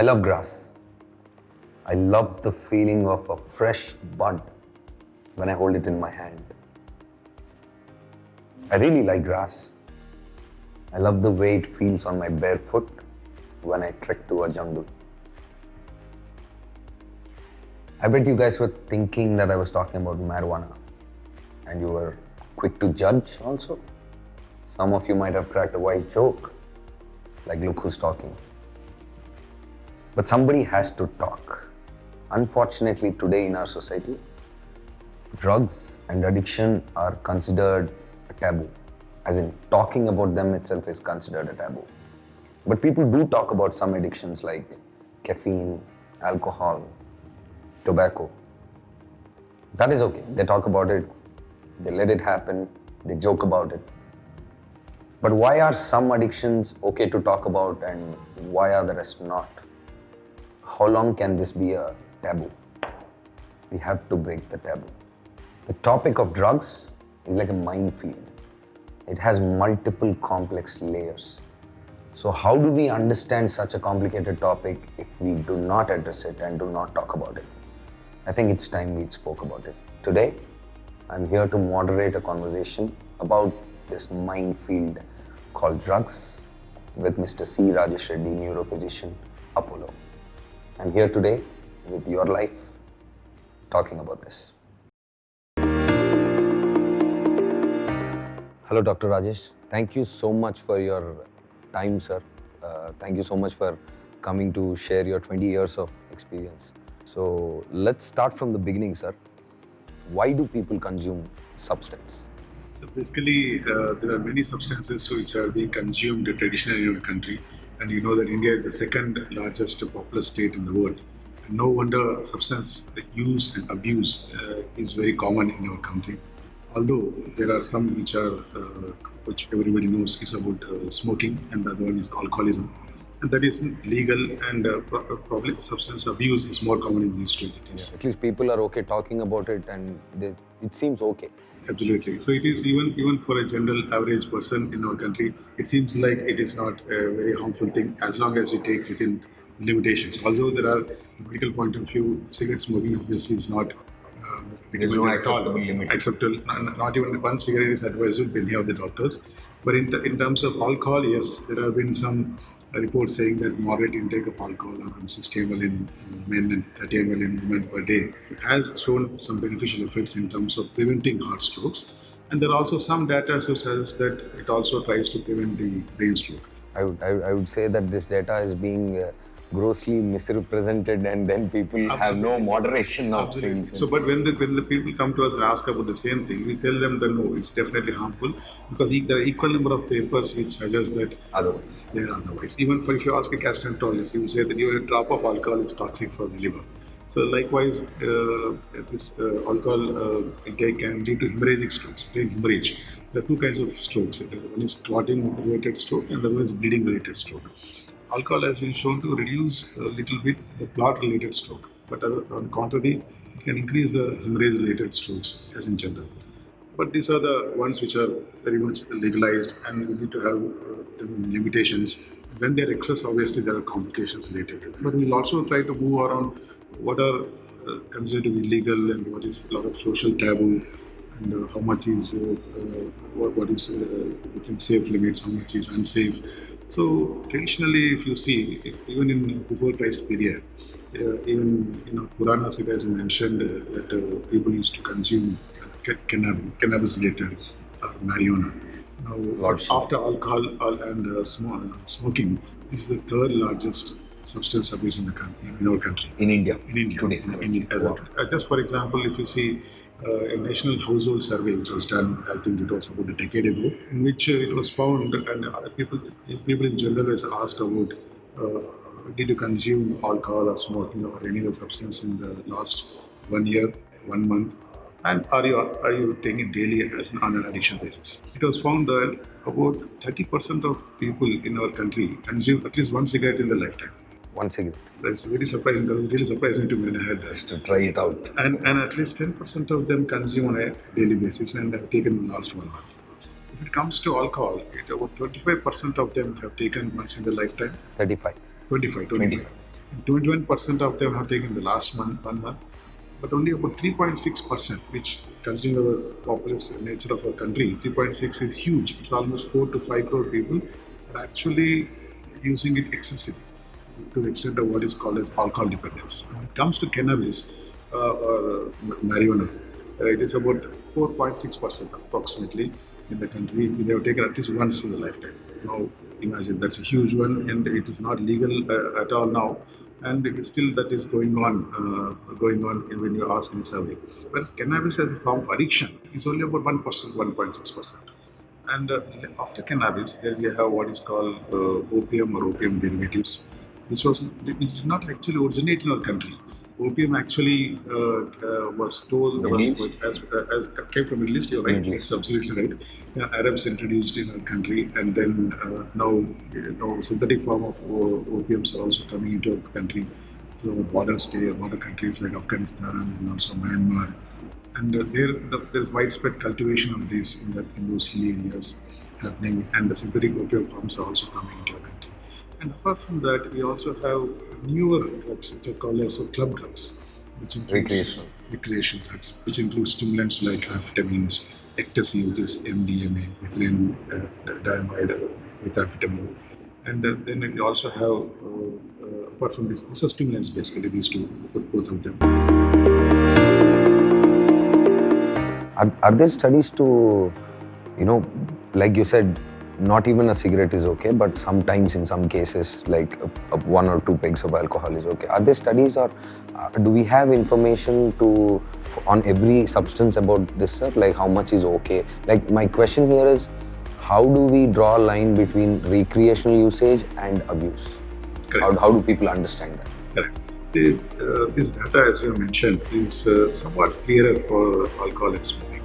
I love grass. I love the feeling of a fresh bud when I hold it in my hand. I really like grass. I love the way it feels on my bare foot when I trek through a jungle. I bet you guys were thinking that I was talking about marijuana, and you were quick to judge also. Some of you might have cracked a wise joke, like look who's talking. But somebody has to talk. Unfortunately, today in our society, drugs and addiction are considered a taboo. As in, talking about them itself is considered a taboo. But people do talk about some addictions like caffeine, alcohol, tobacco. That is okay. They talk about it, they let it happen, they joke about it. But why are some addictions okay to talk about and why are the rest not? How long can this be a taboo? We have to break the taboo. The topic of drugs is like a minefield. It has multiple complex layers. So how do we understand such a complicated topic if we do not address it and do not talk about it? I think it's time we spoke about it. Today, I'm here to moderate a conversation about this minefield called drugs with Mr. C. Rajesh Reddy, neurophysician, Apollo. I'm here today with your life talking about this. Hello, Dr. Rajesh. Thank you so much for your time, sir. Thank you so much for coming to share your 20 years of experience. So let's start from the beginning, sir. Why do people consume substance? So basically, there are many substances which are being consumed traditionally in our country, and you know that India is the second largest populous state in the world. And no wonder substance use and abuse is very common in our country. Although there are some which everybody knows is about smoking, and the other one is alcoholism, and that is legal, and probably substance abuse is more common in these two entities. At least people are okay talking about it and it seems okay. Absolutely. So it is even for a general average person in our country, it seems like it is not a very harmful thing as long as you take within limitations. Although there are, from a medical point of view, cigarette smoking obviously is not There's no acceptable limit. acceptable. Not even one cigarette is advisable by any of the doctors. But in terms of alcohol, yes, there have been some reports saying that moderate intake of alcohol, around 60 ml in men and 30 ml in women per day, has shown some beneficial effects in terms of preventing heart strokes. And there are also some data which says that it also tries to prevent the brain stroke. I would say that this data is being grossly misrepresented, and then people have no moderation of things. So, but when the people come to us and ask about the same thing, we tell them that no, it's definitely harmful because there are equal number of papers which suggest that Otherwise, they are otherwise. Even for if you ask a gastroenterologist, he will say that even a drop of alcohol is toxic for the liver. So likewise, this alcohol intake can lead to hemorrhagic strokes, brain hemorrhage. There are two kinds of strokes. One is clotting-related stroke, and the other is bleeding-related stroke. Alcohol has been shown to reduce a little bit the clot-related stroke, but on the contrary, it can increase the hemorrhage-related strokes as in general. But these are the ones which are very much legalized, and we need to have them in limitations. When they're excess, obviously there are complications related to that. But we'll also try to move around what are considered to be legal and what is a lot of social taboo, and how much is what is within safe limits, how much is unsafe. So traditionally, if you see, even in before Christ period, even Puranas it has mentioned that people used to consume cannabis-related marijuana. Now, after alcohol and smoking, this is the third largest substance abuse in our country. in India, In India, today. in India. Just for example, if you see a national household survey which was done, I think it was about a decade ago, in which it was found, and people in general was asked about did you consume alcohol or smoking or any other substance in the last 1 year, 1 month, and are you taking it daily on an addiction basis? It was found that about 30% of people in our country consume at least one cigarette in their lifetime. One cigarette. That's very surprising. That was really surprising to me when I heard that. Just to try it out. And at least 10% of them consume on a daily basis and have taken in the last 1 month. If it comes to alcohol, about 25% of them have taken once in their lifetime. 35. 25. 21% of them have taken the last month, 1 month, but only about 3.6%, which considering our populous nature of our country, 3.6 is huge. It's almost 4 to 5 crore people are actually using it excessively to the extent of what is called as alcohol dependence. When it comes to cannabis or marijuana, it is about 4.6% approximately in the country. They have taken at least once in a lifetime. Now, imagine that's a huge one, and it is not legal at all now. And still, that is going on when you ask in a survey. Whereas cannabis as a form of addiction is only about 1%, 1.6%. And after cannabis, there we have what is called opium or opium derivatives, which did not actually originate in our country. Opium actually was told as came from Middle East. You're right, it's absolutely right. Arabs introduced in our country, and then now synthetic form of opiums are also coming into our country through our border countries like Afghanistan and also Myanmar. And there's widespread cultivation of these in those hilly areas happening, and the synthetic opium farms are also coming into our country. And apart from that, we also have newer drugs which are called as club drugs, which includes recreational drugs, which include stimulants like amphetamines, ecstasy, which is MDMA, methylene diamide with amphetamine. And then we also have, apart from this, these are stimulants basically, these two, both of them. Are there studies to, like you said, not even a cigarette is okay, but sometimes in some cases, like 1 or 2 pegs of alcohol is okay. Are there studies, or do we have information on every substance about this, sir? Like how much is okay? Like my question here is, how do we draw a line between recreational usage and abuse? Correct. How do people understand that? Correct. See, this data, as you mentioned, is somewhat clearer for alcohol and smoking.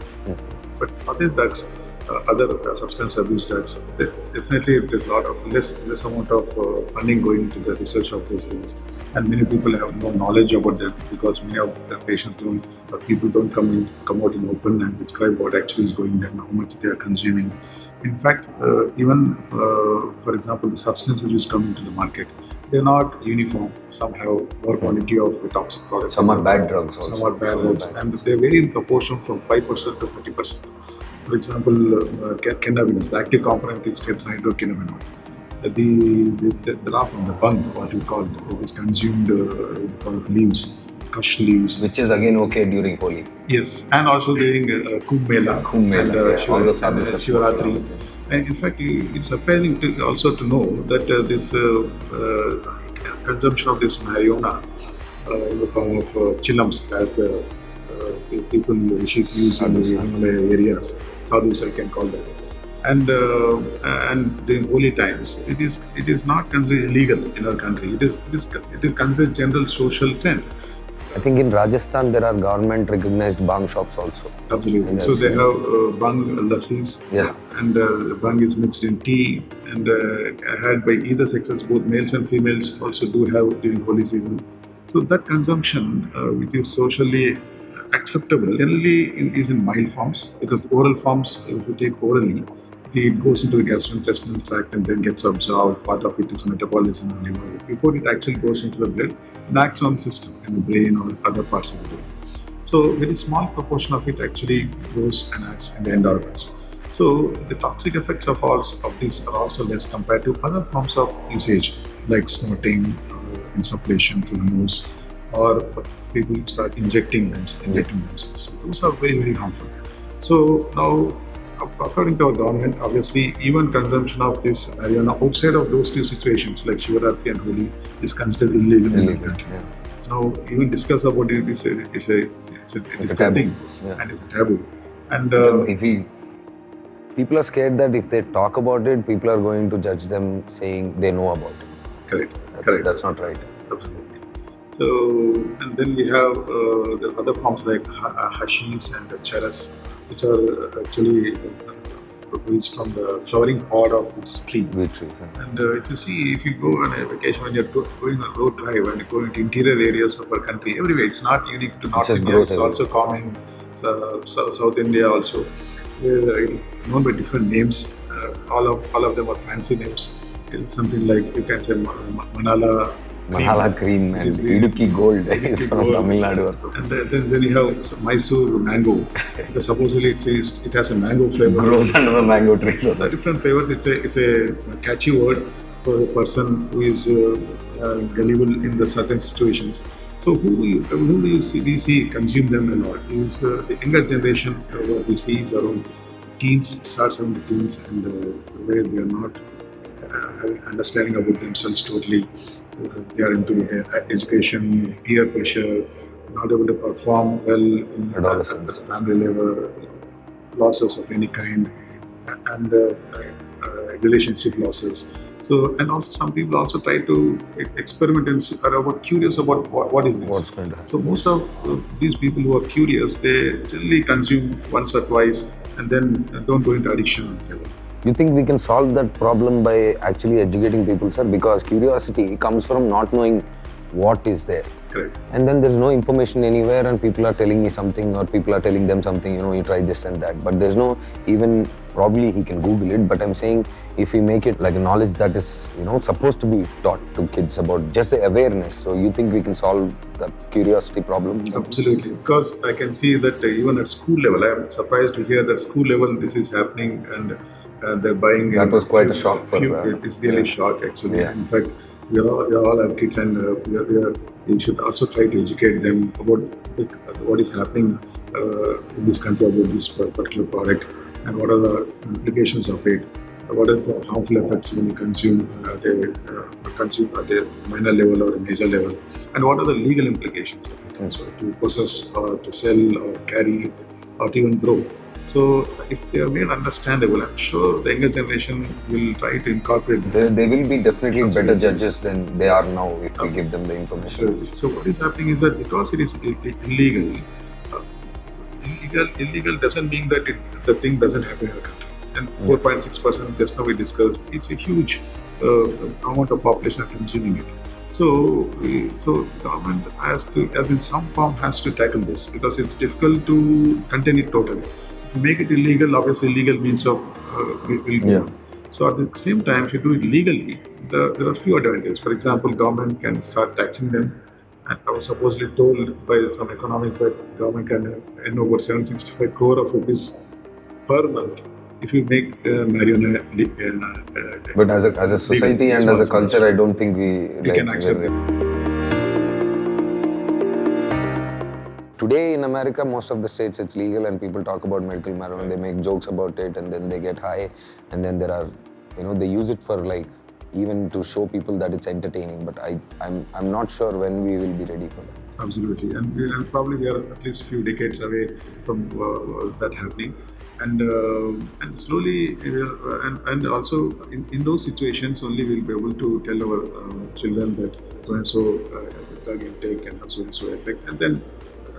But for these drugs, other substance abuse drugs, definitely there's a lot of less amount of funding going into the research of these things, and many people have no knowledge about them because many of the patients people don't come out in open and describe what actually is going on, how much they are consuming. In fact, even for example, the substances which come into the market, they're not uniform. Some have more quantity of the toxic products. Some are bad drugs also. Some are bad drugs, and they vary in proportion from 5% to 30%. For example, cannabis, the active component is tetrahydrocannabinol. The raw from the bung, what you call it, is consumed in form of leaves, crushed leaves. Which is again okay during Holi. Yes, and also during Kumbh Mela, all the Shivaratri. And in fact, it's surprising also to know that this consumption of this marijuana in the form of chillums, as the people rishis use in the Himalaya areas, sadhus I can call that. And during holy times, it is not considered illegal in our country. It is considered general social trend. I think in Rajasthan there are government recognized bang shops also. Absolutely. So they have bang lassis, and bang is mixed in tea and had by either sexes. Both males and females also do have during holy season. So that consumption, which is socially acceptable, generally is in mild forms, because oral forms, if you take orally, it goes into the gastrointestinal tract and then gets absorbed. Part of it is metabolism in the liver. Before it actually goes into the blood, it acts on the system in the brain or other parts of the body. So very small proportion of it actually goes and acts in the end organs. So the toxic effects of these are also less compared to other forms of usage like snorting, insufflation through the nose, or people start injecting themselves. So those are very, very harmful. So now, according to our government, obviously, even consumption of this marijuana outside of those two situations like Shivaratri and Holi is considered illegal in the country. Now, even discuss about it is a thing, and it's a taboo. And people are scared that if they talk about it, people are going to judge them saying they know about it. Correct. That's not right. Absolutely. So, and then we have the other forms like hashish and charas, which are actually produced from the flowering pod of this tree. And if you go on a vacation, when you're going on a road drive and you go into interior areas of our country, everywhere, it's not unique to North India, it's also common South India also, where it is known by different names. All of them are fancy names. It is something like, you can say Manala, Malala cream which and is the Idukki gold is Idukki from gold. Tamil Nadu or something. And then you have some Mysore mango. Supposedly it says it has a mango flavor. Grows under the mango trees or So something. different flavors. It's a catchy word for a person who is gullible in the certain situations. So who do you see? We see consume them a lot. Is the younger generation. What we see is around teens, starts around the teens, and where they are not having understanding about themselves totally. They are into their education, peer pressure, not able to perform well in Adolescence. at the family level, losses of any kind, and relationship losses. So, and also some people also try to experiment and are about curious about what is this. What's going to happen? So most of these people who are curious, they generally consume once or twice and then don't go into addiction level. You think we can solve that problem by actually educating people, sir? Because curiosity comes from not knowing what is there. Correct. And then there's no information anywhere and people are telling me something or people are telling them something, you try this and that. But there's no even, probably he can Google it, but I'm saying if we make it like a knowledge that is, supposed to be taught to kids about just the awareness. So you think we can solve that curiosity problem? Absolutely, because I can see that even at school level, I am surprised to hear that school level this is happening and they're buying. That was quite a shock for it's really shock actually. Yeah. In fact, we all have kids and you should also try to educate them about what is happening in this country about this particular product and what are the implications of it. What is the harmful effects when you consume at a minor level or a major level, and what are the legal implications of it also to possess or to sell or carry or to even grow. So if they are made understandable, I'm sure the younger generation will try to incorporate them. They will be definitely better judges than they are now if we give them the information. So what is happening is that because it is illegal, illegal doesn't mean that the thing doesn't happen in the country. And 4.6%, just now we discussed, it's a huge amount of population consuming it. So government has to, as in some form, has to tackle this because it's difficult to contain it totally. If you make it illegal, obviously legal means of will go on. So at the same time, if you do it legally, there are few advantages. For example, government can start taxing them. And I was supposedly told by some economists that government can earn over 765 crore of rupees per month if you make marijuana. But as a society and as a culture, I don't think we can accept it. Today in America, most of the states it's legal and people talk about medical marijuana. They make jokes about it and then they get high, and then there are, they use it for like even to show people that it's entertaining. But I'm not sure when we will be ready for that. Absolutely, and probably we are at least a few decades away from that happening. And slowly, and also in those situations, only we'll be able to tell our children that so drug intake can have so effect, and then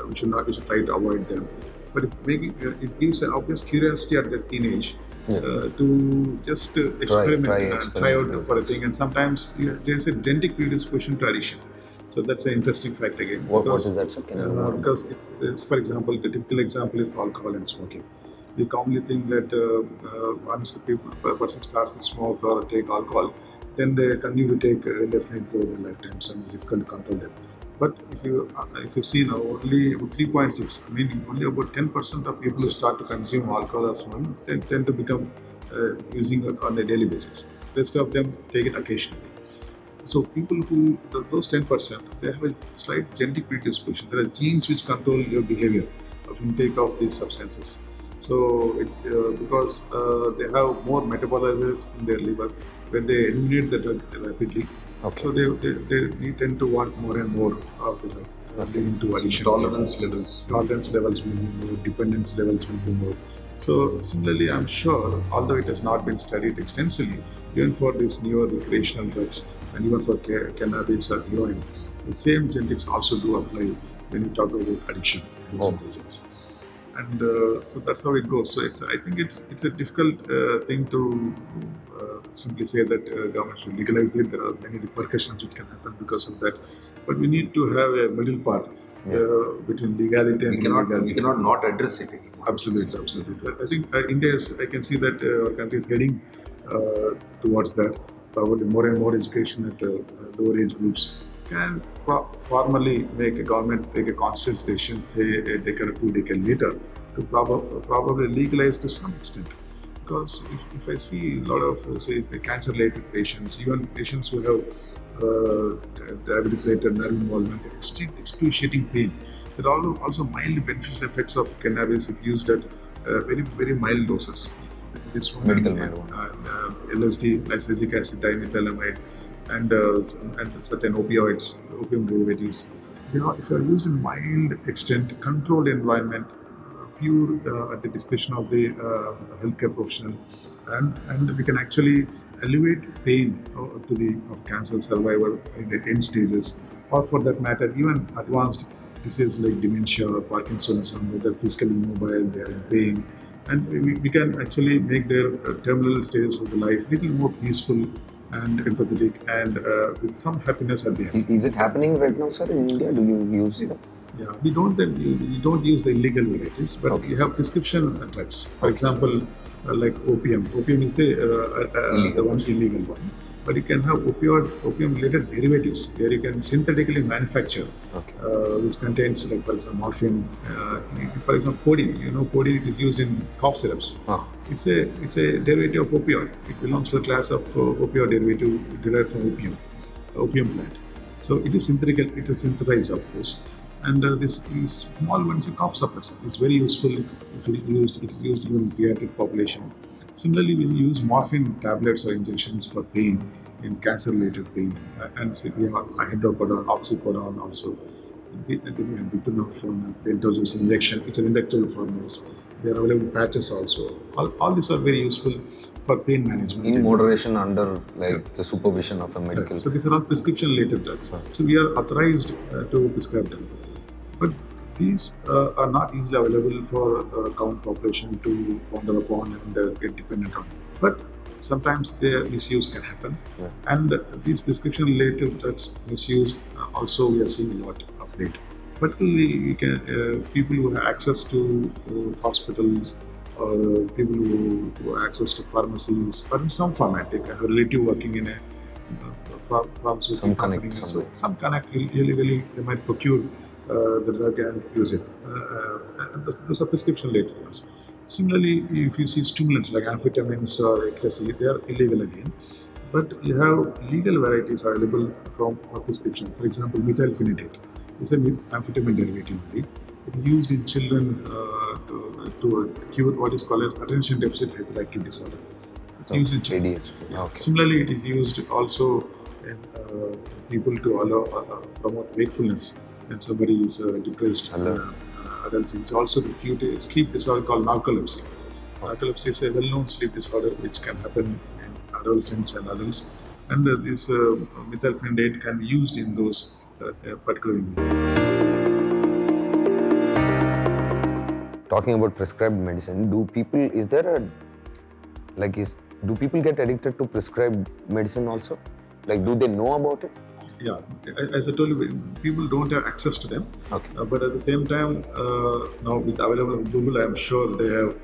we should try to avoid them. But it gives an obvious curiosity at the teenage to just experiment and try out for a thing. And sometimes there's a genetic predisposition to addiction. So that's an interesting fact again. What is that? Because for example, the typical example is alcohol and smoking. We commonly think that once the person starts to smoke or take alcohol, then they continue to take definitely for their lifetime. So it's difficult to control them. But if you see now, only 3.6, meaning only about 10% of people who start to consume alcohol or smoking tend to become using it on a daily basis. The rest of them take it occasionally. So people who, those 10%, they have a slight genetic predisposition. There are genes which control your behavior of intake of these substances. So because they have more metabolizers in their liver, when they eliminate the drug rapidly, so they tend to want more and more of the drug, leading to addiction. Tolerance levels will be more, dependence levels will be more. So similarly, I'm sure, although it has not been studied extensively, even for these newer recreational drugs and even for cannabis or heroin, the same genetics also do apply when you talk about addiction agents. And so that's how it goes. So I think it's a difficult thing to simply say that government should legalize it. There are many repercussions which can happen because of that. But we need to have a middle path between legality and illegality. We cannot not address it anymore. Absolutely. I think India I can see that our country is heading towards that. Probably more and more education at lower age groups can formally make a government take a conscious decision, say a decade or 2 decades later, to probably legalize to some extent. Because if I see a lot of, say, cancer-related patients, even patients who have diabetes-related nerve involvement, extreme excruciating pain, there are also mild beneficial effects of cannabis if used at very mild doses. This one, Medical marijuana. LSD, lysergic acid dimethylamide, and certain opioids, opium derivatives. If they are used in mild extent, controlled environment, pure at the discretion of the healthcare professional, and we can actually alleviate pain to the of cancer survivor in the end stages, or for that matter, even advanced diseases like dementia, Parkinsonism, whether physically immobile, they are in pain, and we can actually make their terminal stages of the life little more peaceful and empathetic and with some happiness at the end. Is it happening right now, sir, in India? Do you use them? Yeah, we don't use the illegal varieties, but Okay. we have prescription drugs. For example, like opium. Opium is the one illegal one, but you can have opium-related derivatives where you can synthetically manufacture, Okay. which contains, like, for example, morphine. For example, codeine. Codeine, it is used in cough syrups. Ah. It's a derivative of opioid. It belongs to the class of opioid derivative derived from opium plant. So it is synthetic. It is synthesized, of course. And this small one is a cough suppressor. It's very useful if it is used even in pediatric population. Similarly, we use morphine tablets or injections for pain, in cancer-related pain, and we have hydrocodone, oxycodone also. We have buprenorphine, pentosus injection. It's an injectable formulas. They are available in patches also. All these are very useful for pain management. In moderation, under the supervision of a medical. So these are all prescription-related drugs. So we are authorized to prescribe them. But these are not easily available for common population to ponder upon and get dependent on. But sometimes their misuse can happen. Yeah. And these prescription-related drugs misuse also we are seeing a lot of late. Particularly, we can people who have access to hospitals, or people who have access to pharmacies, or in some format, like a relative working in a pharmaceutical Some connect company. some So way. some connect illegally, they might procure the drug and use it. And those are prescription-related ones. Similarly, if you see stimulants like amphetamines or ecstasy, they are illegal again. But you have legal varieties available for prescription. For example, methylphenidate is an amphetamine derivative only. It is used in children to cure what is called as attention deficit hyperactive disorder. It's used in children. ADHD. Okay. Similarly, it is used also in people to promote wakefulness when somebody is depressed. Adults. It's also to cure a sleep disorder called narcolepsy. Narcolepsy is a well-known sleep disorder which can happen in adolescents and adults, and this methylphenidate can be used in those particular individuals. Talking about prescribed medicine, do people get addicted to prescribed medicine also? Like, do they know about it? Yeah, as I told you, people don't have access to them. Okay. But at the same time, now with available Google, I'm sure they have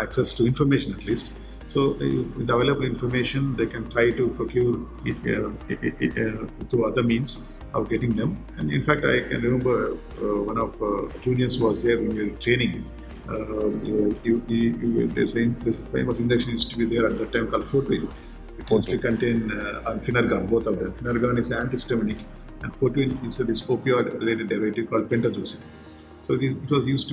access to information at least. So with available information, they can try to procure it through other means of getting them. And in fact, I can remember one of juniors was there when we were training. There's a famous injection used to be there at that time called Fortwin. It used to contain Phenergan, both of them. Phenergan is antihistaminic, and Fortwin is this opioid-related derivative called pentosus. So it was used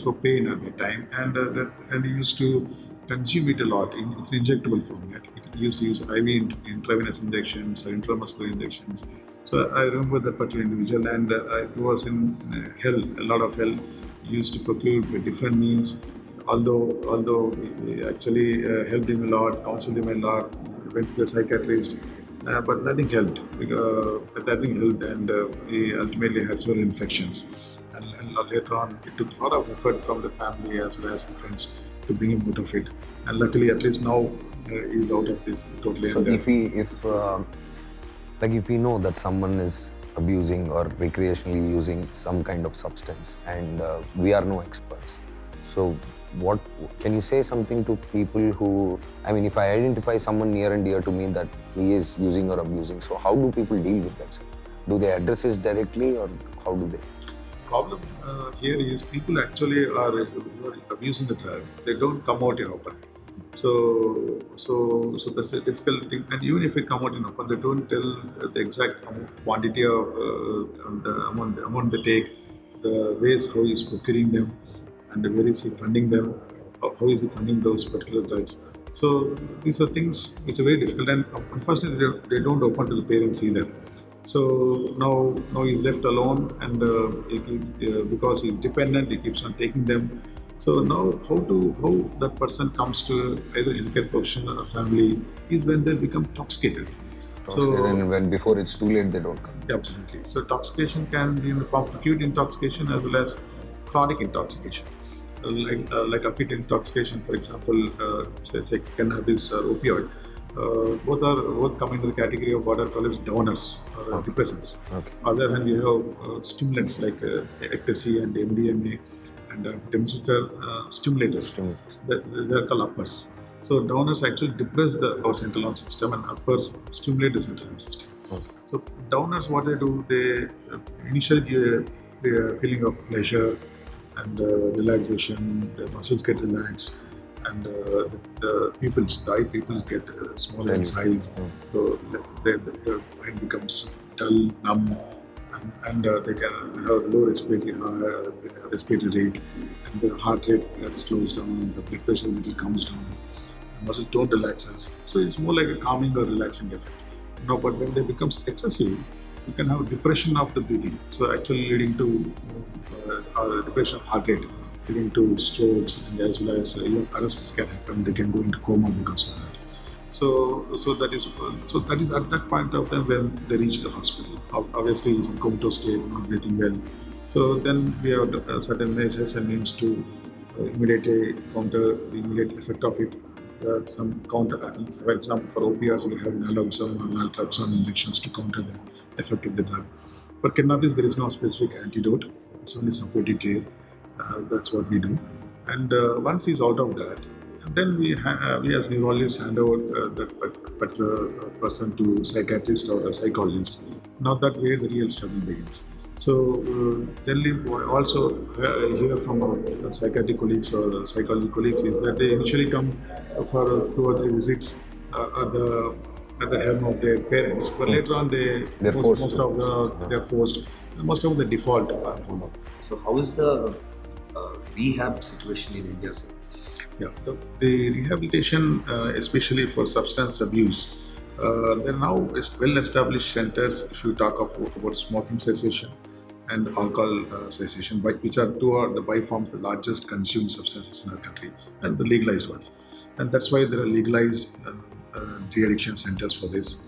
for pain at that time, and he used to consume it a lot in its injectable format. It used to use IV intravenous injections or intramuscular injections. So I remember that particular individual, and he was in hell, a lot of hell. He used to procure with different means. Although we actually helped him a lot, counseled him a lot, went to a psychiatrist, but nothing helped. And he ultimately had several infections. And later on, it took a lot of effort from the family as well as the friends to bring him out of it. And luckily, at least now, he's out of this totally. So if we know that someone is abusing or recreationally using some kind of substance, and we are no experts, so what can you say something to people who, if I identify someone near and dear to me that he is using or abusing, so how do people deal with that? Do they address it directly or how do they? Problem here is people actually are abusing the drug. They don't come out in open. So that's a difficult thing. And even if they come out in open, they don't tell the exact quantity of the amount they take, the ways how he's procuring them, and where is he funding them, or how is he funding those particular drugs. So these are things which are very difficult, and unfortunately they don't open to the parents either. So now he's left alone, and because he's dependent, he keeps on taking them. So now, how that person comes to either healthcare professional or family is when they become intoxicated. And when before it's too late, they don't come. Yeah, absolutely. So intoxication can be in the form of acute intoxication as well as chronic intoxication. Like acute intoxication, for example, say cannabis or opioid. Both come into the category of what are called as downers or depressants. Okay. Other hand, you have stimulants like ecstasy and MDMA and vitamins, which are stimulators. They're called uppers. So downers actually depress our central nervous system, and uppers stimulate the central nervous system. Okay. So downers, what they do, they initially give a feeling of pleasure and relaxation. The muscles get relaxed, and the eye pupils get smaller in size. So the mind becomes dull, numb, and they can have low respiratory rate, and the heart rate slows down, the blood pressure little comes down, the muscle tone relaxes. So it's more like a calming or relaxing effect. Now, but when they becomes excessive, you can have depression of the breathing. So actually leading to depression of heart rate, leading to strokes, and as well as even arrests can happen. They can go into coma because of that. So that is at that point of time when they reach the hospital. Obviously, he's in comatose state, not breathing well. So then we have certain measures and means to immediately counter the immediate effect of it. Some counter, for example, for opioids, we have naloxone or naltrexone injections to counter the effect of the drug. For cannabis, there is no specific antidote. It's only supportive care. That's what we do. And once he's out of that, then we as neurologists hand over that particular person to psychiatrist or a psychologist. Now that way the real struggle begins. So generally also hear from our psychiatric colleagues or psychology colleagues is that they initially come for 2 or 3 visits at the helm of their parents, but later on they're forced. Most of the default follow. So how is the rehab situation in India, sir? Yeah, the rehabilitation, especially for substance abuse, there are now well-established centers. If you talk about smoking cessation and alcohol cessation, which are by far the largest consumed substances in our country, and the legalized ones. And that's why there are legalized de-addiction centers for this.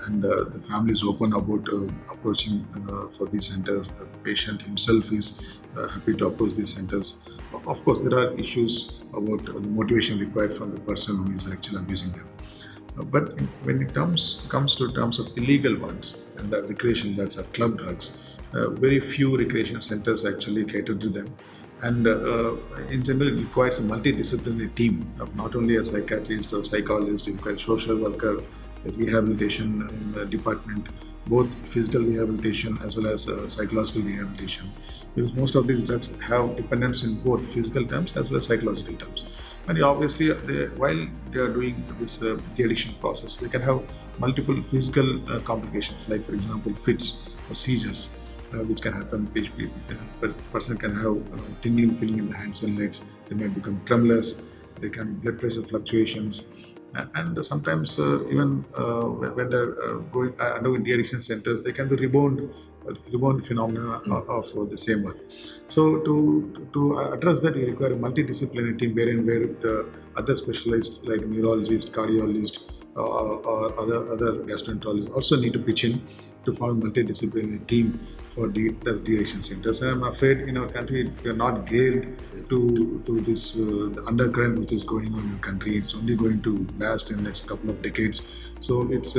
And the family is open about approaching for these centers. The patient himself is happy to approach these centers. Of course, there are issues about the motivation required from the person who is actually abusing them. But when it comes to terms of illegal ones and the recreational drugs or club drugs, very few recreation centers actually cater to them. And in general, it requires a multidisciplinary team of not only a psychiatrist or psychologist, it requires social worker, a rehabilitation department, both physical rehabilitation as well as psychological rehabilitation. Because most of these drugs have dependence in both physical terms as well as psychological terms. And obviously, while they are doing this de-addiction process, they can have multiple physical complications, like for example, fits or seizures, which can happen. A person can have tingling feeling in the hands and legs. They might become tremulous. They can blood pressure fluctuations. And sometimes even when they're going undergoing de-addiction centers, they can be rebound phenomena of the same one. So to address that, you require a multidisciplinary team where the other specialists like neurologist, cardiologist, or other gastroenterologists also need to pitch in to form a multidisciplinary team for these de-addiction centers. And I'm afraid in our country we are not geared to this the undercurrent which is going on in the country. It's only going to last in the next couple of decades. So it's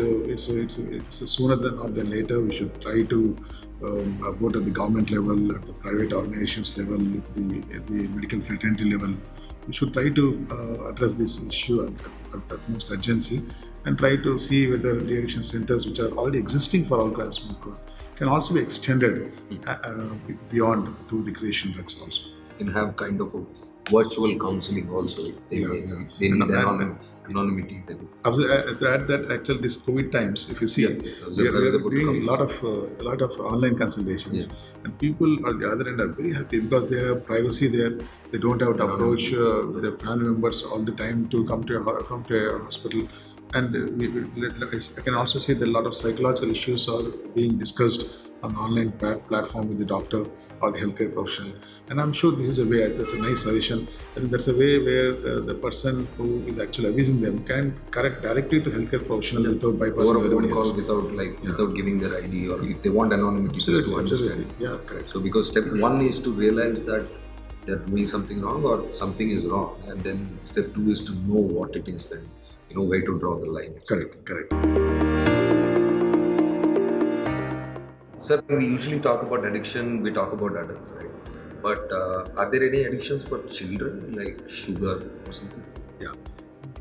sooner than later we should try to both at the government level, at the private organizations level, the medical fraternity level, we should try to address this issue at utmost urgency and try to see whether de-addiction centers which are already existing for alcohol and smoke can also be extended beyond to recreation drugs also. Can have kind of a virtual counseling also. They, Yeah, they, yeah. they need And- anonymity. Then. Absolutely. To add that, actually, this COVID times, if you see, was we are about to doing come. a lot of online consultations, Yeah. and people on the other end are very happy because they have privacy there. They don't have to approach their family members all the time to come to a hospital. And I can also see that a lot of psychological issues are being discussed on online platform with the doctor or the healthcare professional. And I'm sure this is a way, that's a nice suggestion. I think that's a way where the person who is actually abusing them can correct directly to healthcare professional without bypassing Or a phone everybody call else. without giving their ID, or if they want anonymity, just to Absolutely, understand. absolutely. Yeah, correct. So because step one is to realize that they're doing something wrong or something is wrong, and then step two is to know what it is, then where to draw the line. Correct, correct. Sir, we usually talk about addiction, we talk about adults, right? But are there any addictions for children, like sugar or something? Yeah,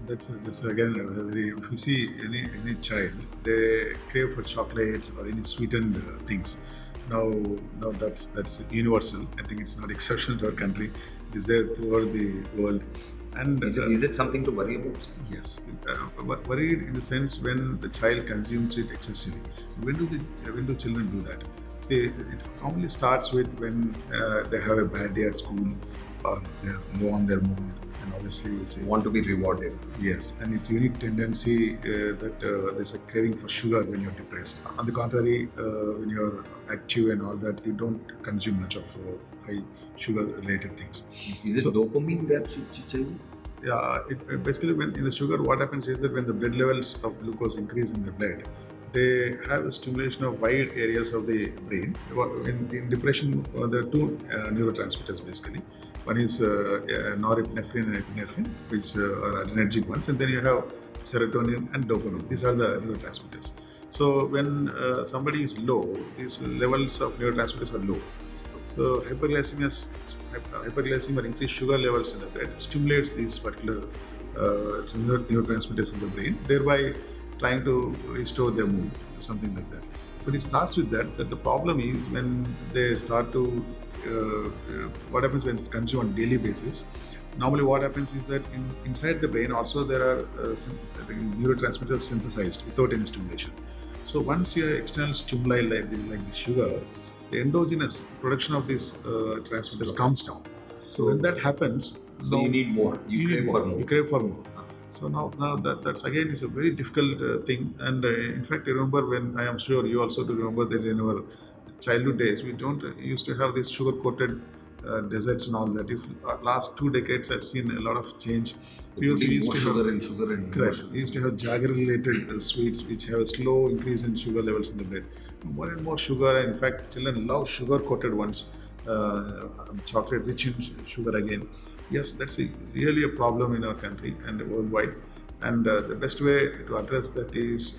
that's again a very. If you see any child, they crave for chocolates or any sweetened things. Now that's universal. I think it's not exceptional to our country. It is there throughout the world. And Is it something to worry about? Sir? yes, worried in the sense when the child consumes it excessively. When do children do that? See, it commonly starts with when they have a bad day at school or they're low on their mood, and obviously you'll say Want to be rewarded. yes, and it's unique tendency that there's a craving for sugar when you're depressed. On the contrary, when you're active and all that, you don't consume much of high sugar-related things. Is it So- dopamine they're chasing? Yeah, basically when in the sugar, what happens is that when the blood levels of glucose increase in the blood, they have a stimulation of wide areas of the brain. In depression, there are two neurotransmitters basically. One is norepinephrine and epinephrine, which are adrenergic ones, and then you have serotonin and dopamine. These are the neurotransmitters. So when somebody is low, these levels of neurotransmitters are low. So hyperglycemia or increased sugar levels in the blood stimulates these particular neurotransmitters in the brain, thereby trying to restore their mood, something like that. But it starts with that the problem is when they start to, what happens when it's consumed on daily basis. Normally what happens is that inside the brain also there are neurotransmitters synthesized without any stimulation. So once you have external stimuli like the sugar, the endogenous production of these transmitters comes down. So when that happens, So you need more. You crave need for more. more. You crave for more. So now that's again is a very difficult thing. And in fact, I remember when, I am sure you also do remember that in our childhood days, we don't used to have these sugar-coated desserts and all that. If last 2 decades, I've seen a lot of change. We Putting used more to sugar have, and sugar and more correct. sugar. We used to have Jaggery-related sweets which have a slow increase in sugar levels in the blood. More and more sugar. In fact, children love sugar-coated ones. Chocolate rich in sugar again. Yes, that's really a problem in our country and worldwide. And the best way to address that is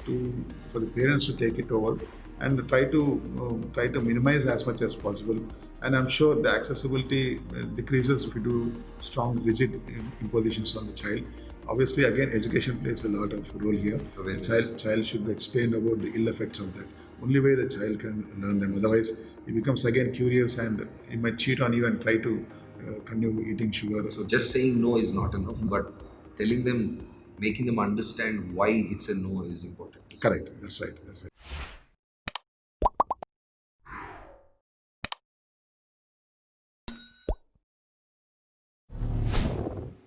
for the parents to take it over and try to minimize as much as possible. And I'm sure the accessibility decreases if you do strong, rigid impositions on the child. Obviously, again, education plays a lot of role here. Awareness. Child should be explained about the ill effects of that. Only way the child can learn them. Otherwise, he becomes again curious and he might cheat on you and try to continue eating sugar. So just saying no is not enough, but telling them, making them understand why it's a no is important. Correct. That's right. That's right.